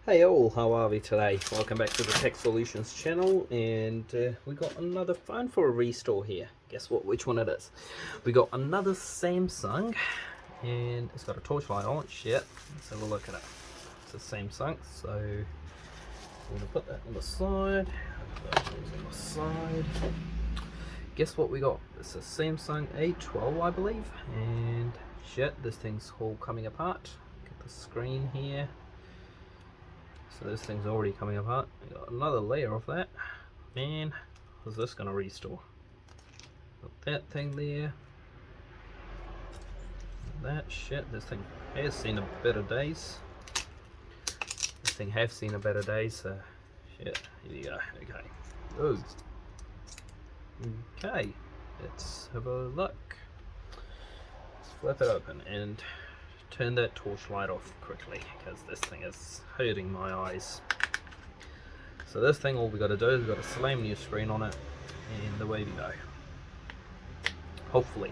Hey all, how are we today? Welcome back to the Tech Solutions channel, and we got another phone for a restore here. Guess what? Which one it is? We got another Samsung, and it's got a torchlight on it. Shit. Let's have a look at it. It's a Samsung, so we're gonna put that on the side. On the side. Guess what we got? It's a Samsung A12, I believe, and shit, this thing's all coming apart. Get the screen here. So this thing's already coming apart. We got another layer of that. Man, how's this gonna restore? Got that thing there. That shit. This thing has seen a better days. This thing has seen a better days. So shit. Here you go. Okay. Oh. Okay. Let's have a look. Let's flip it open and turn that torchlight off quickly because this thing is hurting my eyes. So this thing, all we got to do is we got to slam new screen on it, and away we go. Hopefully,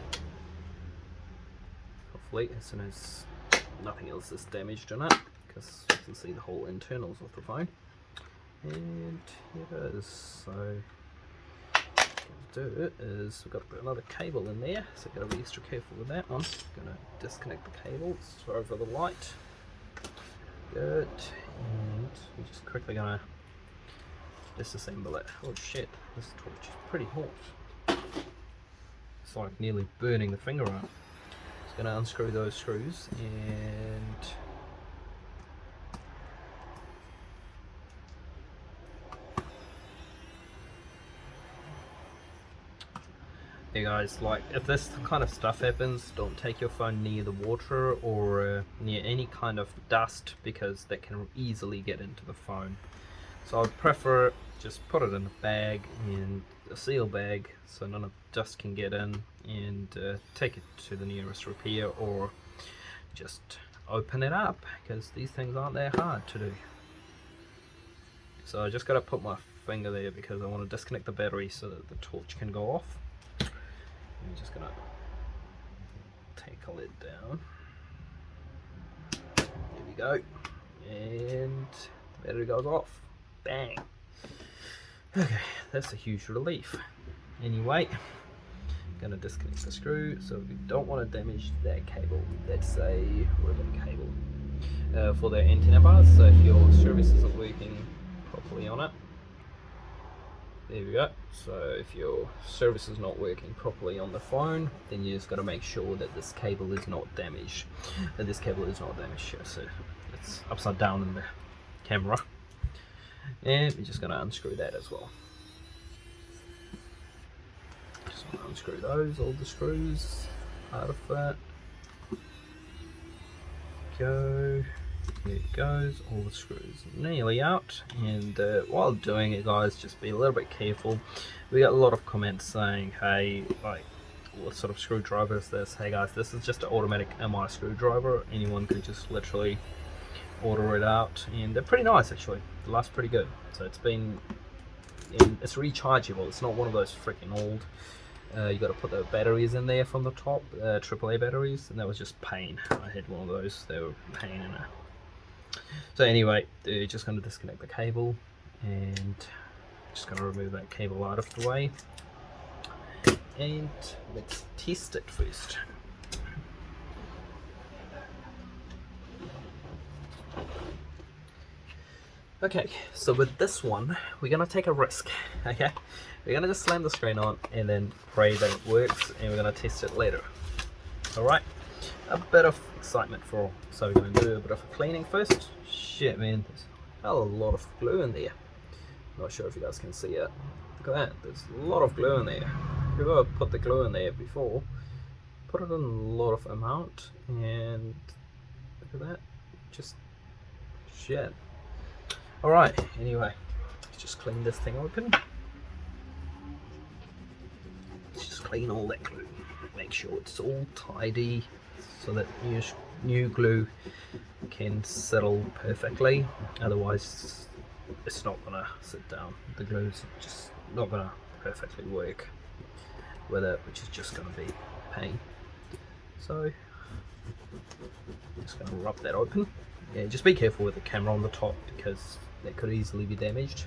as soon as nothing else is damaged in it, because you can see the whole internals of the phone. And here it is. So do it is we've got to put another cable in there, so got to be extra careful with that one. Gonna disconnect the cables over the light. Good, and we're just quickly gonna disassemble it. Oh shit, this torch is pretty hot. It's like nearly burning the finger out. Just gonna unscrew those screws and hey guys, like if this kind of stuff happens, don't take your phone near the water or near any kind of dust, because that can easily get into the phone. So I'd prefer just put it in a bag, in a seal bag, so none of dust can get in, and take it to the nearest repair, or just open it up, because these things aren't that hard to do. So I just got to put my finger there because I want to disconnect the battery so that the torch can go off. I'm just gonna take a lid down. There we go. And the battery goes off. Bang. Okay, that's a huge relief. Anyway, I'm gonna disconnect the screw, so we don't want to damage that cable. That's a ribbon cable for their antenna bars. So if your service isn't working properly on it, there we go. So if your service is not working properly on the phone, then you just got to make sure that this cable is not damaged. So it's upside down in the camera. And we're just going to unscrew that as well. Just want to unscrew all the screws out of that. Go. There it goes, all the screws nearly out. And while doing it, guys, just be a little bit careful. We got a lot of comments saying, hey, like, what sort of screwdriver is this? Hey guys, this is just an automatic MI screwdriver. Anyone could just literally order it out, and they're pretty nice actually. They last pretty good. So it's it's rechargeable. It's not one of those freaking old you got to put the batteries in there from the top, AAA batteries, and that was just pain. I had one of those. They were pain in a. So anyway, they're just going to disconnect the cable, and just going to remove that cable out of the way, and let's test it first. Okay, so with this one, we're going to take a risk, okay? We're going to just slam the screen on and then pray that it works, and we're going to test it later. Alright, a bit of excitement for all. So we're going to do a bit of cleaning first. Shit, man, there's a lot of glue in there. Not sure if you guys can see it. Look at that, there's a lot of glue in there. If you've ever put the glue in there before, put it in a lot of amount, and look at that, just shit. Alright, anyway, let's just clean this thing open. Let's just clean all that glue. Make sure it's all tidy so that new glue can settle perfectly. Otherwise, it's not gonna sit down. The glue's just not gonna perfectly work with it, which is just gonna be pain. So, I'm just gonna rub that open. yeah, just be careful with the camera on the top because that could easily be damaged.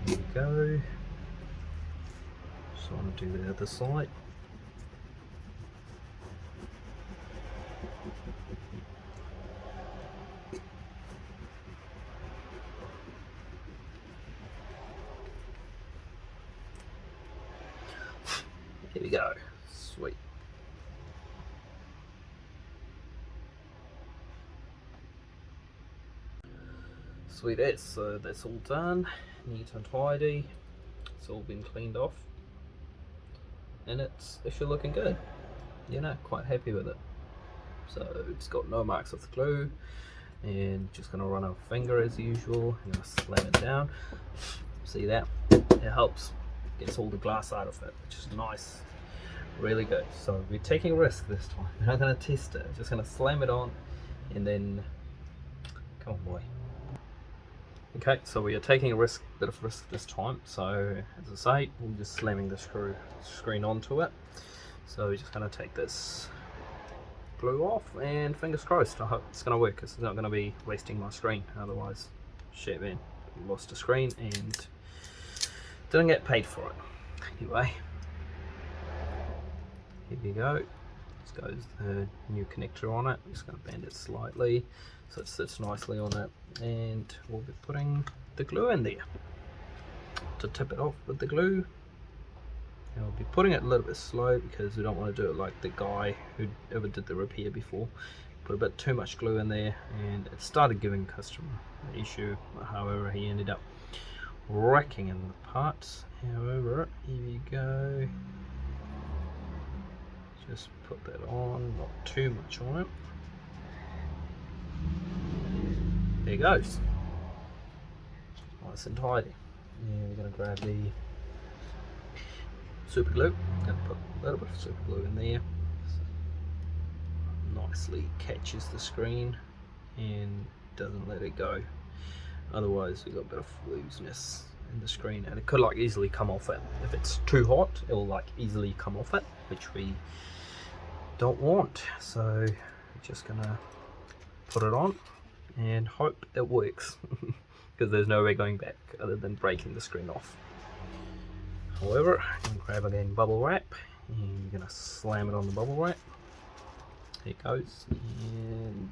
There we go. So I'm going to do the other side. Here we go. Sweet. Sweet as. So that's all done. Neat and tidy. It's all been cleaned off. And it's actually looking good. You know, quite happy with it. So it's got no marks of the glue. And just going to run a finger as usual. I'm going to slam it down. See that? It helps. Gets all the glass out of it, which is nice. Really good. So we're taking a risk this time. We're not going to test it. Just going to slam it on and then come on, boy. Okay, so we are taking a bit of risk this time. So as I say, we're just slamming the screen onto it. So we're just going to take this glue off and fingers crossed. I hope it's going to work. It's not going to be wasting my screen. Otherwise, shit, man, we lost a screen and didn't get paid for it. Anyway. Here we go. This goes the new connector on it. I'm just going to bend it slightly so it sits nicely on it, and we'll be putting the glue in there to tip it off with the glue. And we'll be putting it a little bit slow because we don't want to do it like the guy who ever did the repair before. Put a bit too much glue in there and it started giving customer an issue. However, he ended up wrecking in the parts. However, here we go. Just put that on, not too much on it. There it goes. Nice and tidy. Yeah, we're going to grab the super glue. Going to put a little bit of super glue in there. So nicely catches the screen and doesn't let it go. Otherwise, we've got a bit of looseness in the screen, and it could like easily come off it. If it's too hot, it will like easily come off it, which we don't want. So we're just gonna put it on and hope it works because there's no way going back other than breaking the screen off. However, I'm gonna grab again bubble wrap and we're gonna slam it on the bubble wrap. There it goes, and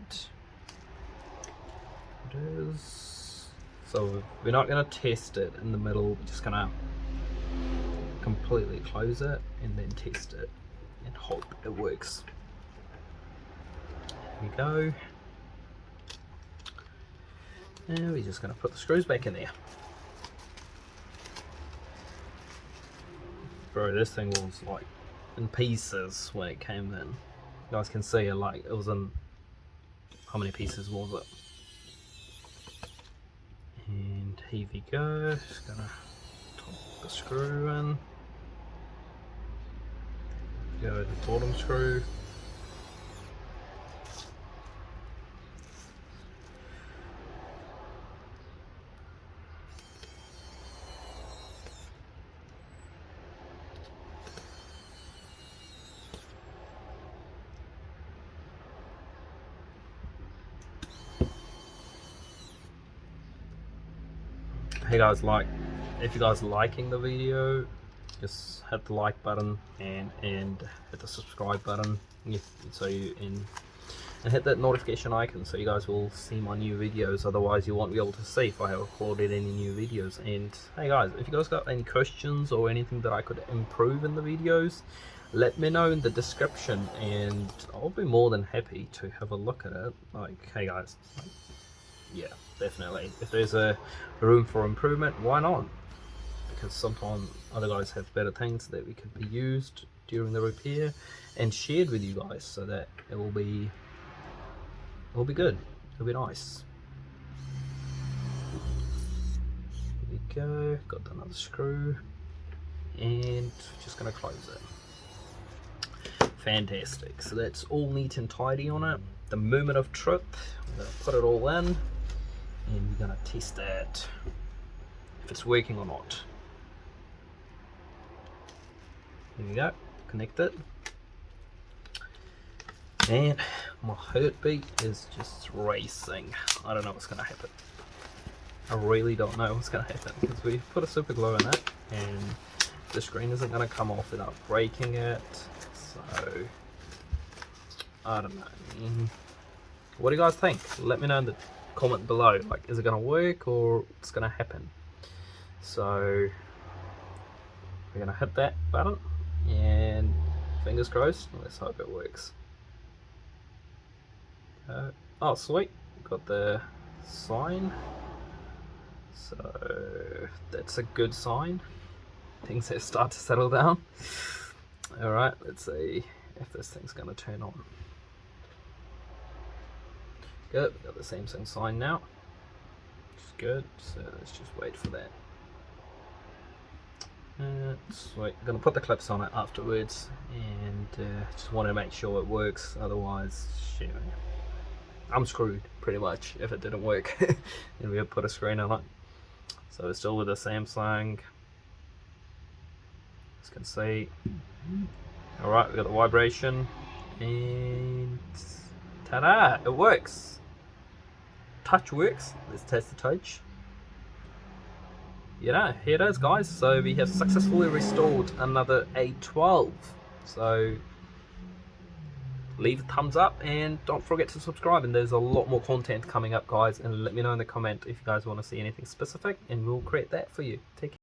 it is. So we're not gonna test it in the middle, we're just gonna completely close it and then test it and hope it works. Here we go. And we're just going to put the screws back in there. Bro, this thing was like in pieces when it came in. You guys can see it, like it was in, how many pieces was it? And here we go. Just going to top the screw in. Go the bottom screw. Hey guys, if you guys are liking the video, just hit the like button and hit the subscribe button, and hit that notification icon so you guys will see my new videos. Otherwise you won't be able to see if I have uploaded any new videos. And hey guys, if you guys got any questions or anything that I could improve in the videos, let me know in the description and I'll be more than happy to have a look at it. Like, hey guys, yeah, definitely. If there's a room for improvement, why not? Because sometimes other guys have better things that we could be used during the repair and shared with you guys, so that it will be good. It'll be nice. Here we go. Got another screw, and just gonna close it. Fantastic. So that's all neat and tidy on it. The moment of truth. I'm gonna put it all in. And we're going to test that if it's working or not. Here we go, connect it. And my heartbeat is just racing. I don't know what's going to happen. I really don't know what's going to happen because we put a super glue in it and the screen isn't going to come off without breaking it. So I don't know. What do you guys think? Let me know in the comment below. Like, is it going to work or what's going to happen? So we're going to hit that button and fingers crossed. Let's hope it works. Oh sweet, got the sign, so that's a good sign. Things have started to settle down. Alright, let's see if this thing's going to turn on. Good, we've got the Samsung sign now, which is good, so let's just wait for that. Sweet, I'm going to put the clips on it afterwards and just want to make sure it works, otherwise, shit, I'm screwed pretty much if it didn't work and we had put a screen on it. So it's still with the Samsung, as you can see. Alright, we got the vibration and ta-da, it works. Touch works. Let's test the touch. You know, here it is guys, so we have successfully restored another A12. So leave a thumbs up and don't forget to subscribe, and there's a lot more content coming up guys, and let me know in the comment if you guys want to see anything specific and we'll create that for you. Take care.